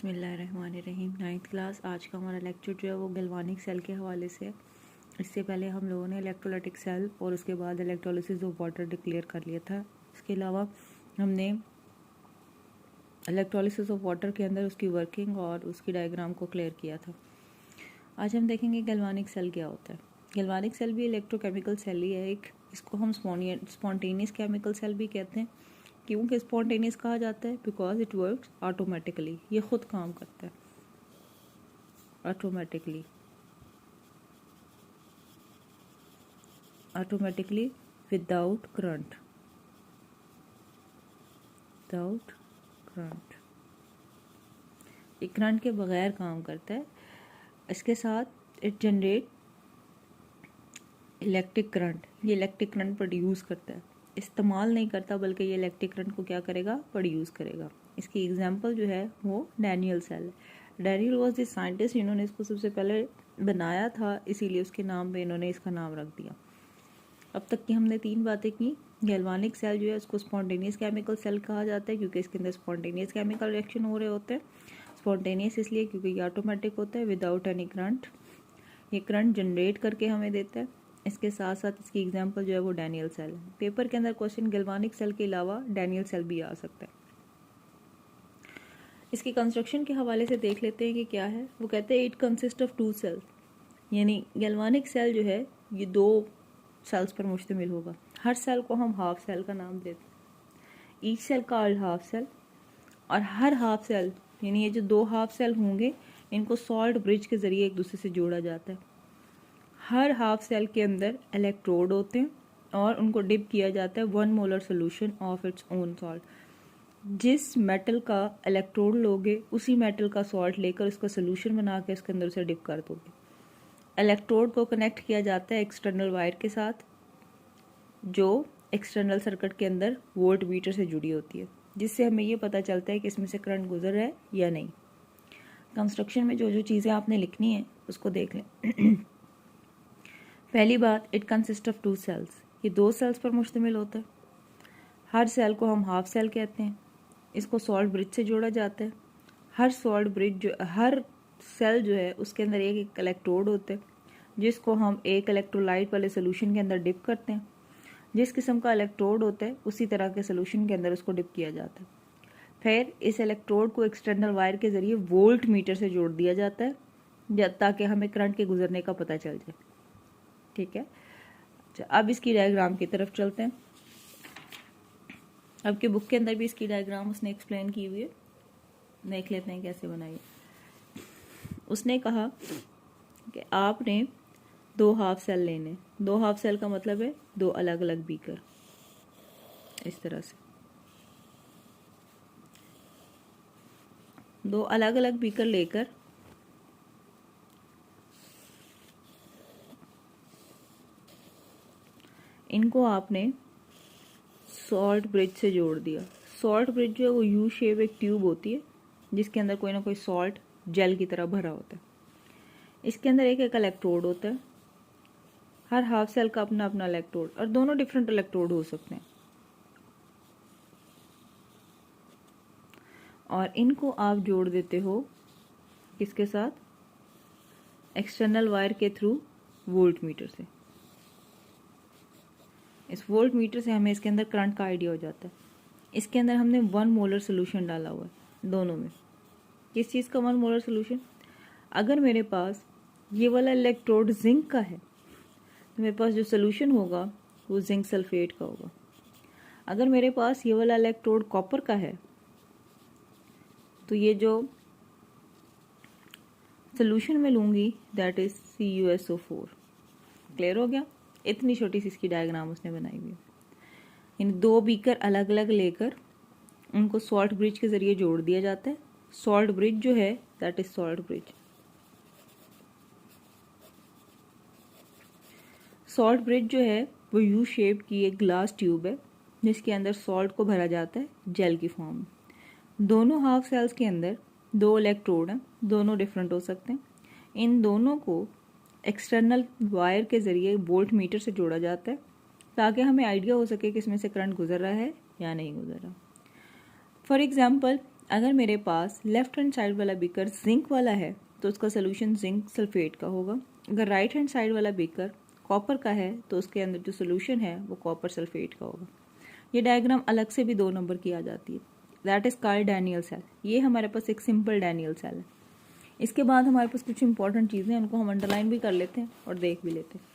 बिस्मिल्लाहिर्रहमानिर्रहीम। 9th class. आज का हमारा लेक्चर जो है वो गैल्वानिक सेल के हवाले से है। इससे पहले हम लोगों ने इलेक्ट्रोलाइटिक सेल और उसके बाद इलेक्ट्रोलिसिस ऑफ वाटर डिक्लेयर कर लिया था। इसके अलावा हमने इलेक्ट्रोलिसिस ऑफ वाटर के अंदर उसकी वर्किंग और उसकी डायग्राम को क्लियर किया था। आज हम देखेंगे गैल्वानिक सेल क्या होता है। गैल्वानिक सेल भी इलेक्ट्रोकेमिकल सेल ही है एक। इसको हम स्पॉन्टेनियस केमिकल सेल भी कहते हैं। क्योंकि स्पॉन्टेनियस कहा जाता है बिकॉज इट वर्क्स ऑटोमेटिकली, ये खुद काम करता है ऑटोमेटिकली विदाउट करंट ये करंट के बगैर काम करता है। इसके साथ इट जनरेट इलेक्ट्रिक करंट, ये इलेक्ट्रिक करंट प्रोड्यूस करता है, इस्तेमाल नहीं करता बल्कि ये इलेक्ट्रिक करंट को क्या करेगा, प्रोड्यूस करेगा। इसकी एग्जांपल जो है वो डैनियल सेल है। डैनियल वाज द साइंटिस्ट, इन्होंने इसको सबसे पहले बनाया था, इसीलिए उसके नाम पे इन्होंने इसका नाम रख दिया। अब तक की हमने 3 बातें की। गैल्वानिक सेल जो है उसको स्पॉन्टेनियस केमिकल सेल कहा जाता है क्योंकि इसके अंदर स्पॉन्टेनियस केमिकल रिएक्शन हो रहे होते हैं। स्पॉन्टेनियस इसलिए क्योंकि ये ऑटोमेटिक होता है, विदाउट एनी करंट, ये करंट जनरेट करके हमें देता है। इसके साथ साथ इसकी एग्जांपल जो है वो डैनियल सेल है। पेपर के अंदर क्वेश्चन गैल्वानिक सेल के अलावा डैनियल सेल भी आ सकता है। इसकी कंस्ट्रक्शन के हवाले से देख लेते हैं कि क्या है। वो कहते हैं इट कंसिस्ट ऑफ 2 सेल्स, यानी गैल्वानिक सेल जो है ये 2 सेल्स पर मुश्तमिल होगा। हर सेल को हम हाफ सेल का नाम देते हैं। Each cell called half cell, और हर हाफ सेल यानी ये जो 2 हाफ सेल होंगे इनको सॉल्ट ब्रिज के जरिए एक दूसरे से जोड़ा जाता है। हर हाफ सेल के अंदर इलेक्ट्रोड होते हैं और उनको डिप किया जाता है 1 molar solution of its own salt. जिस मेटल का इलेक्ट्रोड लोगे उसी मेटल का सॉल्ट लेकर उसका सोल्यूशन बना के उसके अंदर उसे डिप कर दोगे। इलेक्ट्रोड को कनेक्ट किया जाता है एक्सटर्नल वायर के साथ, जो एक्सटर्नल सर्किट के अंदर वोल्ट मीटर से जुड़ी होती है, जिससे हमें ये पता चलता है कि इसमें से करंट गुजर रहा है या नहीं। कंस्ट्रक्शन में जो जो चीज़ें आपने लिखनी है उसको देख लें। पहली बात, इट कंसिस्ट ऑफ 2 सेल्स, ये 2 सेल्स पर मुश्तमिल होता है। हर सेल को हम हाफ सेल कहते हैं। इसको सॉल्ट ब्रिज से जोड़ा जाता है। हर सेल जो है उसके अंदर एक इलेक्ट्रोड होता है जिसको हम एक इलेक्ट्रोलाइट वाले सोल्यूशन के अंदर डिप करते हैं। जिस किस्म का इलेक्ट्रोड होता है उसी तरह के सोल्यूशन के अंदर उसको डिप किया जाता है। फिर इस इलेक्ट्रोड को एक्सटर्नल वायर के जरिए वोल्ट मीटर से जोड़ दिया जाता है ताकि हमें करंट के गुजरने का पता चल जाए। ठीक है, अच्छा अब इसकी डायग्राम की तरफ चलते हैं। अब के बुक के अंदर भी इसकी डायग्राम उसने एक्सप्लेन की हुई है, देख लेते हैं कैसे बनाई। उसने कहा कि आपने 2 हाफ सेल लेने। 2 हाफ सेल का मतलब है 2 अलग अलग बीकर, इस तरह से 2 अलग अलग बीकर लेकर इनको आपने सॉल्ट ब्रिज से जोड़ दिया। सॉल्ट ब्रिज जो है वो यू शेप एक ट्यूब होती है जिसके अंदर कोई ना कोई सॉल्ट जेल की तरह भरा होता है। इसके अंदर एक एक इलेक्ट्रोड होता है। हर हाफ सेल का अपना अपना इलेक्ट्रोड, और दोनों डिफरेंट इलेक्ट्रोड हो सकते हैं। और इनको आप जोड़ देते हो किसके साथ, एक्सटर्नल वायर के थ्रू वोल्ट मीटर से। इस वोल्ट मीटर से हमें इसके अंदर करंट का आइडिया हो जाता है। इसके अंदर हमने 1 मोलर सोल्यूशन डाला हुआ है दोनों में। किस चीज़ का 1 मोलर सोल्यूशन? अगर मेरे पास ये वाला इलेक्ट्रोड जिंक का है तो मेरे पास जो सोल्यूशन होगा वो जिंक सल्फेट का होगा। अगर मेरे पास ये वाला इलेक्ट्रोड कॉपर का है तो ये जो सोल्यूशन में लूँगी दैट इज CuSO4। क्लियर हो गया? इतनी छोटी सी इसकी डायग्राम उसने बनाई हुई है। इन 2 बीकर अलग अलग लेकर उनको सॉल्ट ब्रिज के जरिए जोड़ दिया जाता है। सॉल्ट ब्रिज जो है that is salt bridge. Salt bridge जो है वो यू शेप की एक ग्लास ट्यूब है जिसके अंदर सॉल्ट को भरा जाता है जेल की फॉर्म में। दोनों हाफ सेल्स के अंदर 2 इलेक्ट्रोड हैं, दोनों डिफरेंट हो सकते हैं। इन दोनों को एक्सटर्नल वायर के जरिए वोल्ट मीटर से जोड़ा जाता है ताकि हमें आइडिया हो सके कि इसमें से करंट गुजर रहा है या नहीं गुजर रहा। फॉर एग्जाम्पल, अगर मेरे पास लेफ्ट हैंड साइड वाला बीकर जिंक वाला है तो उसका सोल्यूशन जिंक सल्फेट का होगा। अगर राइट हैंड साइड वाला बीकर कॉपर का है तो उसके अंदर जो सोल्यूशन है वो कॉपर सल्फेट का होगा। ये डायग्राम अलग से भी 2 नंबर की आ जाती है, that is called Daniell cell. ये हमारे पास एक सिंपल डैनियल सेल है। इसके बाद हमारे पास कुछ इंपॉर्टेंट चीज़ें हैं, उनको हम अंडरलाइन भी कर लेते हैं और देख भी लेते हैं।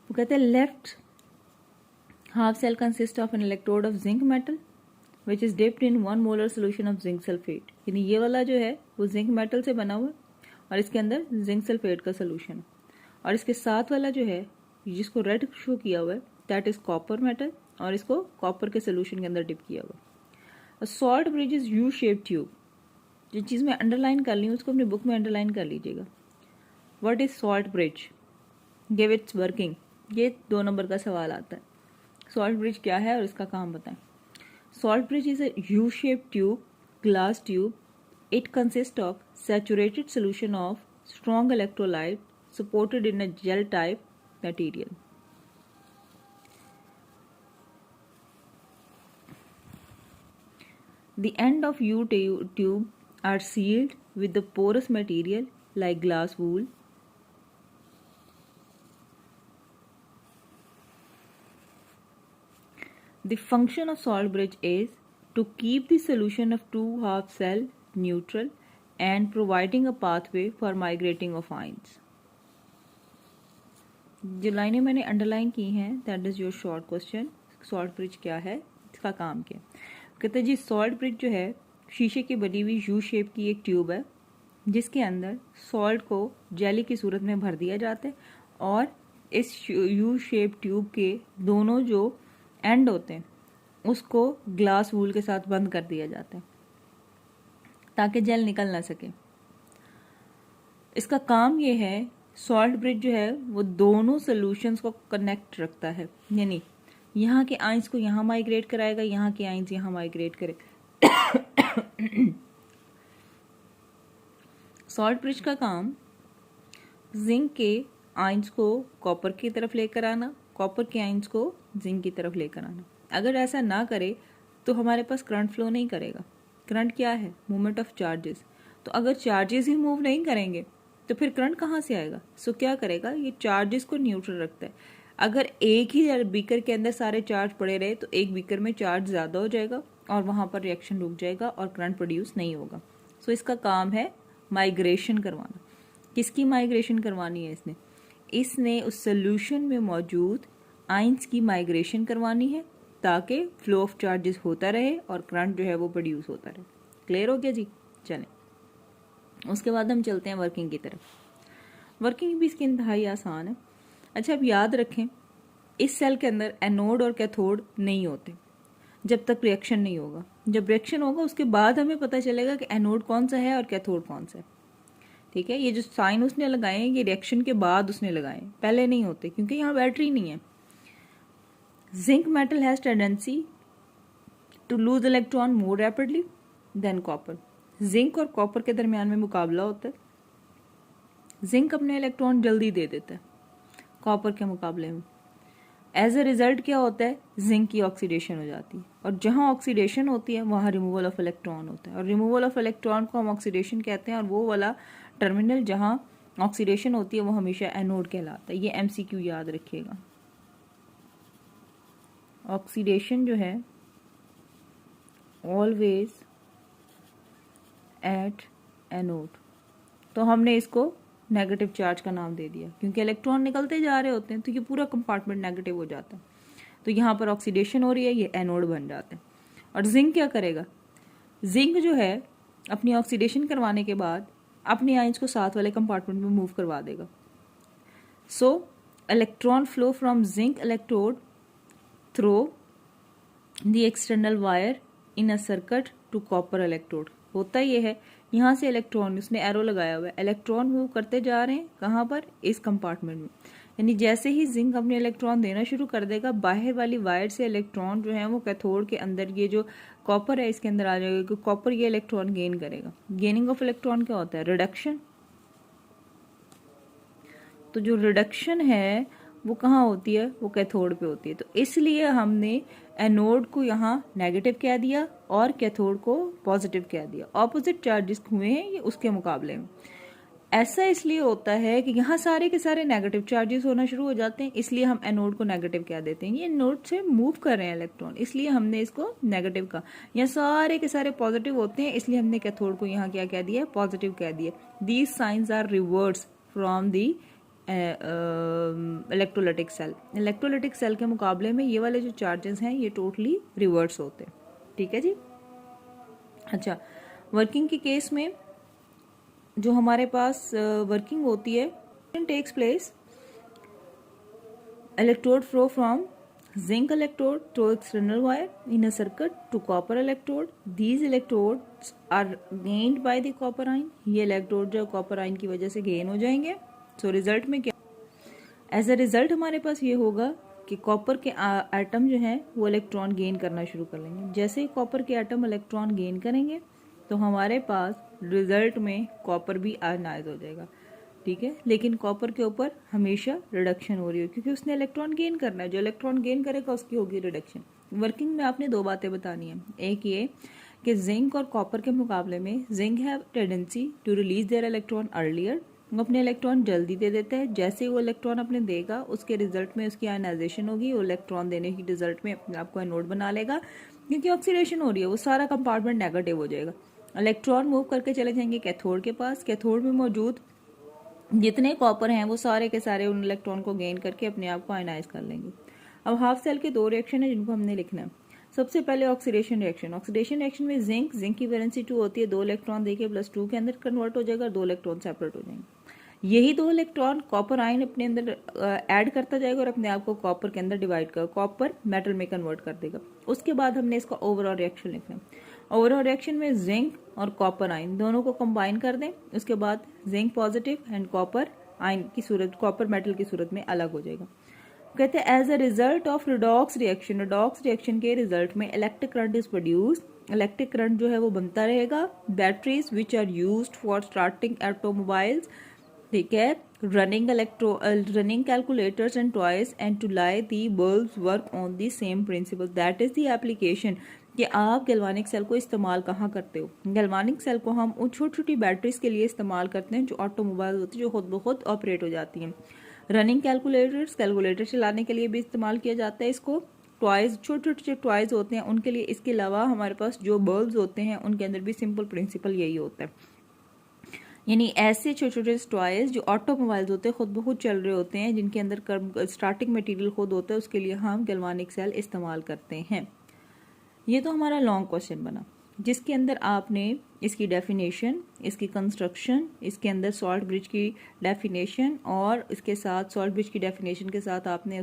वो कहते हैं left half cell consist of an electrode of zinc metal which is dipped in 1 molar solution of zinc sulphate. यानी ये वाला जो है वो जिंक मेटल से बना हुआ है और इसके अंदर जिंक सल्फेट का सोल्यूशन है। और इसके साथ वाला जो है जिसको रेड शो किया हुआ है दैट इज कॉपर मेटल और इसको कॉपर के सोल्यूशन के अंदर डिप किया हुआ। Salt bridge is U shape tube. जिस चीज़ मैं अंडरलाइन कर ली हूँ उसको अपनी बुक में अंडरलाइन कर लीजिएगा। What is salt bridge, give its working. ये 2 नंबर का सवाल आता है। सॉल्ट ब्रिज क्या है और इसका काम बताएं। Salt bridge is a U-shaped tube, glass tube. It consists of saturated solution of strong electrolyte supported in a gel-type material. The end of U-tube are sealed with the porous material like glass wool. The function of salt bridge is to keep the solution of 2 half cell neutral and providing a pathway for migrating of ions. जो लाइनें मैंने underline की हैं that is your short question. Salt bridge क्या है, इसका काम क्या है। कहते हैं जी सॉल्ट ब्रिज जो है शीशे की बनी हुई यू शेप की एक ट्यूब है जिसके अंदर सॉल्ट को जेली की सूरत में भर दिया जाता है और इस यू शेप ट्यूब के दोनों जो एंड होते हैं उसको ग्लास वूल के साथ बंद कर दिया जाता है ताकि जेल निकल ना सके। इसका काम ये है सॉल्ट ब्रिज जो है वो दोनों सॉल्यूशंस को कनेक्ट रखता है, यानी यहाँ के आइंस को यहाँ माइग्रेट कराएगा, यहाँ के आइंस यहाँ माइग्रेट करेगा। सॉल्ट ब्रिज का काम जिंक के आइंस को कॉपर की तरफ लेकर आना, कॉपर के आइंस को जिंक की तरफ लेकर आना। अगर ऐसा ना करे तो हमारे पास करंट फ्लो नहीं करेगा। करंट क्या है, मूवमेंट ऑफ चार्जेस। तो अगर चार्जेस ही मूव नहीं करेंगे तो फिर करंट कहाँ से आएगा। सो क्या करेगा, ये चार्जेस को न्यूट्रल रखता है। अगर एक ही बीकर के अंदर सारे चार्ज पड़े रहे तो एक बीकर में चार्ज ज़्यादा हो जाएगा और वहाँ पर रिएक्शन रुक जाएगा और करंट प्रोड्यूस नहीं होगा। सो इसका काम है माइग्रेशन करवाना। किसकी माइग्रेशन करवानी है इसने उस सोल्यूशन में मौजूद आइंस की माइग्रेशन करवानी है ताकि फ्लो ऑफ चार्जेस होता रहे और करंट जो है वो प्रोड्यूस होता रहे। क्लियर हो गया जी। चलें उसके बाद हम चलते हैं वर्किंग की तरफ। वर्किंग भी इसकी इंतहाई आसान है। अच्छा अब याद रखें इस सेल के अंदर एनोड और कैथोड नहीं होते जब तक रिएक्शन नहीं होगा। जब रिएक्शन होगा उसके बाद हमें पता चलेगा कि एनोड कौन सा है और कैथोड कौन सा है। ठीक है, ये जो साइन उसने लगाए हैं ये रिएक्शन के बाद उसने लगाए, पहले नहीं होते क्योंकि यहाँ बैटरी नहीं है। Zinc metal has tendency to lose electron more rapidly than copper. Zinc और कॉपर के दरमियान में मुकाबला होता है। जिंक अपने इलेक्ट्रॉन जल्दी दे देता है कॉपर के मुकाबले में। एज ए रिजल्ट क्या होता है, जिंक की ऑक्सीडेशन हो जाती है और जहाँ ऑक्सीडेशन होती है वहाँ रिमूवल ऑफ इलेक्ट्रॉन होता है और रिमूवल ऑफ इलेक्ट्रॉन को हम ऑक्सीडेशन कहते हैं और वो वाला टर्मिनल जहाँ ऑक्सीडेशन होती है वो हमेशा एनोड कहलाता है। ये एमसीक्यू याद रखिएगा। ऑक्सीडेशन जो है ऑलवेज एट एनोड, तो हमने इसको नेगेटिव चार्ज का नाम दे दिया क्योंकि इलेक्ट्रॉन निकलते जा रहे होते हैं तो ये पूरा कंपार्टमेंट नेगेटिव हो जाता है। तो यहाँ पर ऑक्सीडेशन हो रही है, ये एनोड बन जाता है। और जिंक क्या करेगा, जिंक जो है अपनी ऑक्सीडेशन करवाने के बाद अपनी आइंस को साथ वाले कंपार्टमेंट में मूव करवा देगा। So electron flow from zinc electrode through the external wire in a circuit to copper electrode. होता ये है यहाँ से इलेक्ट्रॉन, उसने एरो लगाया हुआ है, इलेक्ट्रॉन मूव करते जा रहे हैं कहाँ पर, इस कंपार्टमेंट में। यानी जैसे ही जिंक अपने इलेक्ट्रॉन देना शुरू कर देगा बाहर वाली वायर से इलेक्ट्रॉन जो है वो कैथोड के अंदर, ये जो कॉपर है इसके अंदर आ जाएगा क्योंकि कॉपर ये इलेक्ट्रॉन गेन करेगा। गेनिंग ऑफ इलेक्ट्रॉन क्या होता है, रिडक्शन। तो जो रिडक्शन है वो कहाँ होती है, वो कैथोड पे होती है। तो इसलिए हमने एनोड को यहाँ नेगेटिव कह दिया और कैथोड को पॉजिटिव कह दिया। ऑपोजिट चार्जेस हुए हैं ये उसके मुकाबले में। ऐसा इसलिए होता है कि यहाँ सारे के सारे नेगेटिव चार्जेस होना शुरू हो जाते हैं, इसलिए हम एनोड को नेगेटिव कह देते हैं। ये एनोड से मूव कर रहे हैं इलेक्ट्रॉन, इसलिए हमने इसको नेगेटिव कहा। यहाँ सारे के सारे पॉजिटिव होते हैं, इसलिए हमने कैथोड को यहाँ क्या कह दिया, पॉजिटिव कह दिया। These science are reverse from the electrolytic cell. Electrolytic cell के मुकाबले में ये वाले जो चार्जेस हैं ये टोटली रिवर्स होते हैं। ठीक है जी। अच्छा, वर्किंग के केस में जो हमारे पास वर्किंग होती है, takes place, electrode flow from zinc electrode to external wire in a circuit to copper electrode. These electrodes are gained by the copper ion. ये electrode जो copper ion की वजह से gain हो जाएंगे। So result में क्या, एज अ रिजल्ट हमारे पास ये होगा कि कॉपर के एटम जो हैं वो इलेक्ट्रॉन गेन करना शुरू कर लेंगे। जैसे ही कॉपर के एटम इलेक्ट्रॉन गेन करेंगे तो हमारे पास रिजल्ट में कॉपर भी आयनाइज हो जाएगा। ठीक है, लेकिन कॉपर के ऊपर हमेशा रिडक्शन हो रही है क्योंकि उसने इलेक्ट्रॉन गेन करना है। जो इलेक्ट्रॉन गेन करेगा उसकी होगी रिडक्शन। वर्किंग में आपने दो बातें बतानी है। एक ये कि जिंक और कॉपर के मुकाबले में zinc have tendency to release their electron earlier. वो अपने इलेक्ट्रॉन जल्दी दे देता है। जैसे वो इलेक्ट्रॉन अपने देगा उसके रिजल्ट में उसकी आयनाइजेशन होगी। वो इलेक्ट्रॉन देने की रिजल्ट में अपने आप को एनोड बना लेगा। क्योंकि ऑक्सीडेशन हो रही है वो सारा कंपार्टमेंट नेगेटिव हो जाएगा। इलेक्ट्रॉन मूव करके चले जाएंगे कैथोड के पास। कैथोड में मौजूद जितने कॉपर हैं वो सारे के सारे उन इलेक्ट्रॉन को गेन करके अपने आप को आयनाइज कर लेंगे। अब हाफ सेल के दो रिएक्शन है जिनको हमने लिखना है। सबसे पहले ऑक्सीडेशन रिएक्शन। ऑक्सीडेशन रिएक्शन में जिंक की वैलेंसी 2 होती है। 2 इलेक्ट्रॉन देके +2 के अंदर कन्वर्ट हो जाएगा और 2 इलेक्ट्रॉन सेपरेट हो जाएंगे। यही 2 इलेक्ट्रॉन कॉपर आयन अपने अंदर ऐड करता जाएगा और अपने आप को कॉपर के अंदर डिवाइड कर कॉपर मेटल में कन्वर्ट कर देगा। उसके बाद हमने इसका ओवरऑल रिएक्शन लिखना है। ओवरऑल रिएक्शन में जिंक और कॉपर आयन दोनों को कंबाइन कर दें। उसके बाद zinc positive and copper ion की सूरत, कॉपर मेटल की सूरत में अलग हो जाएगा। कहते हैं as a result of redox reaction के रिजल्ट में electric current is produced. Electric current जो है वो बनता रहेगा। Batteries which are used for starting automobiles, ठीक है, running calculators and toys and to light the bulbs work on the same principle. That is the application कि आप galvanic cell को इस्तेमाल कहाँ करते हो। गैल्वानिक सेल को हम उन छोटी छोटी बैटरीज के लिए इस्तेमाल करते हैं जो ऑटोमोबाइल होती है, जो खुद ब खुद ऑपरेट हो जाती हैं। रनिंग कैलकुलेटर चलाने के लिए भी इस्तेमाल किया जाता है इसको। टॉयज, छोटे छोटे टॉयज होते हैं उनके लिए। इसके अलावा हमारे पास जो बल्ब्स होते हैं उनके अंदर भी सिंपल प्रिंसिपल यही होता है। यानी ऐसे छोटे छोटे टॉयज जो ऑटोमोबाइल्स होते हैं खुद ब खुद चल रहे होते हैं, जिनके अंदर स्टार्टिंग मटेरियल खुद होता है, उसके लिए हम गैल्वानिक सेल इस्तेमाल करते हैं। ये तो हमारा लॉन्ग क्वेश्चन बना जिसके अंदर आपने इसकी डेफिनेशन, इसकी कंस्ट्रक्शन, इसके अंदर सॉल्ट ब्रिज की डेफिनेशन और इसके साथ सॉल्ट ब्रिज की डेफिनेशन के साथ आपने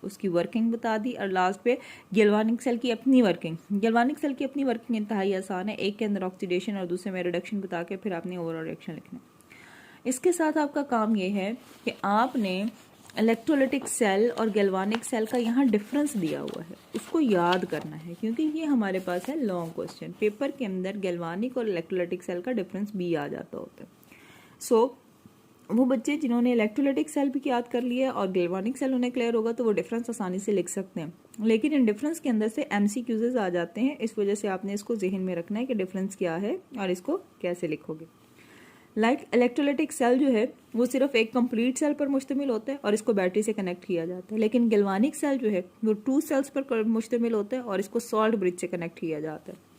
उसकी वर्किंग बता दी और लास्ट पे गैल्वानिक सेल की अपनी वर्किंग। गैल्वानिक सेल की अपनी वर्किंग इंतहाई आसान है। एक के अंदर ऑक्सीडेशन और दूसरे में रिडक्शन बता के फिर आपने ओवरऑल रिएक्शन लिखना। इसके साथ आपका काम ये है कि आपने इलेक्ट्रोलाइटिक सेल और गैल्वानिक सेल का यहाँ डिफरेंस दिया हुआ है, उसको याद करना है क्योंकि ये हमारे पास है लॉन्ग क्वेश्चन। पेपर के अंदर गैल्वानिक और इलेक्ट्रोलाइटिक सेल का डिफरेंस भी आ जाता होता है। सो वो बच्चे जिन्होंने इलेक्ट्रोलाइटिक सेल भी याद कर लिया और गैल्वानिक सेल उन्हें क्लियर होगा तो वो डिफरेंस आसानी से लिख सकते हैं। लेकिन इन डिफरेंस के अंदर से MCQs आ जाते हैं, इस वजह से आपने इसको जहन में रखना है कि डिफरेंस क्या है और इसको कैसे लिखोगे। इलेक्ट्रोलाइटिक सेल जो है वो सिर्फ एक कंप्लीट सेल पर मुश्तमिल होता है और इसको बैटरी से कनेक्ट किया जाता है। लेकिन गैल्वानिक सेल जो है वो 2 सेल्स पर मुश्तमिल होता है और इसको सॉल्ट ब्रिज से कनेक्ट किया जाता है।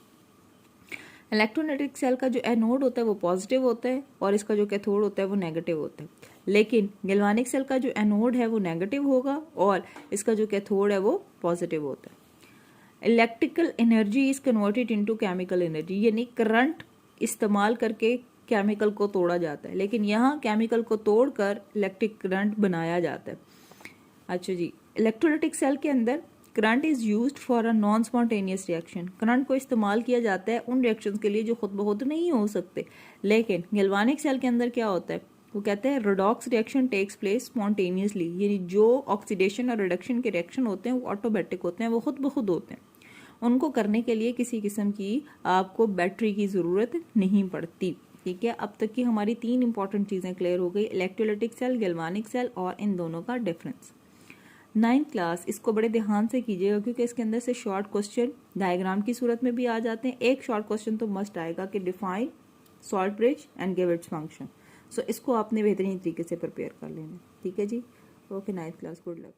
इलेक्ट्रोलाइटिक सेल का जो एनोड होता है वो पॉजिटिव होता है और इसका जो कैथोड होता है वो नेगेटिव होता है। लेकिन गैल्वानिक सेल का जो एनोड है वो नेगेटिव होगा और इसका जो कैथोड है वो पॉजिटिव होता है। Electrical energy is converted into chemical energy, यानी करंट इस्तेमाल करके केमिकल को तोड़ा जाता है, लेकिन यहाँ केमिकल को तोड़कर इलेक्ट्रिक करंट बनाया जाता है। अच्छा जी, इलेक्ट्रोलाइटिक सेल के अंदर current is used for a non spontaneous reaction. Current को इस्तेमाल किया जाता है उन रिएक्शंस के लिए जो खुद ब खुद नहीं हो सकते। लेकिन गैल्वानिक सेल के अंदर क्या होता है, वो कहते हैं redox reaction takes place spontaneously, यानी जो ऑक्सीडेशन और रिडक्शन के रिएक्शन होते हैं वो ऑटोमेटिक होते हैं, वो खुद ब खुद होते हैं। उनको करने के लिए किसी किस्म की आपको बैटरी की ज़रूरत नहीं पड़ती। ठीक है, अब तक की हमारी 3 इंपॉर्टेंट चीज़ें क्लियर हो गई, इलेक्ट्रोलाइटिक सेल, गैल्वानिक सेल और इन दोनों का डिफरेंस। 9th क्लास, इसको बड़े ध्यान से कीजिएगा क्योंकि इसके अंदर से शॉर्ट क्वेश्चन डायग्राम की सूरत में भी आ जाते हैं। एक शॉर्ट क्वेश्चन तो मस्ट आएगा कि define salt bridge and give its function. So इसको आपने बेहतरीन तरीके से प्रिपेयर कर लेना, ठीक है जी। Okay 9th class, good luck.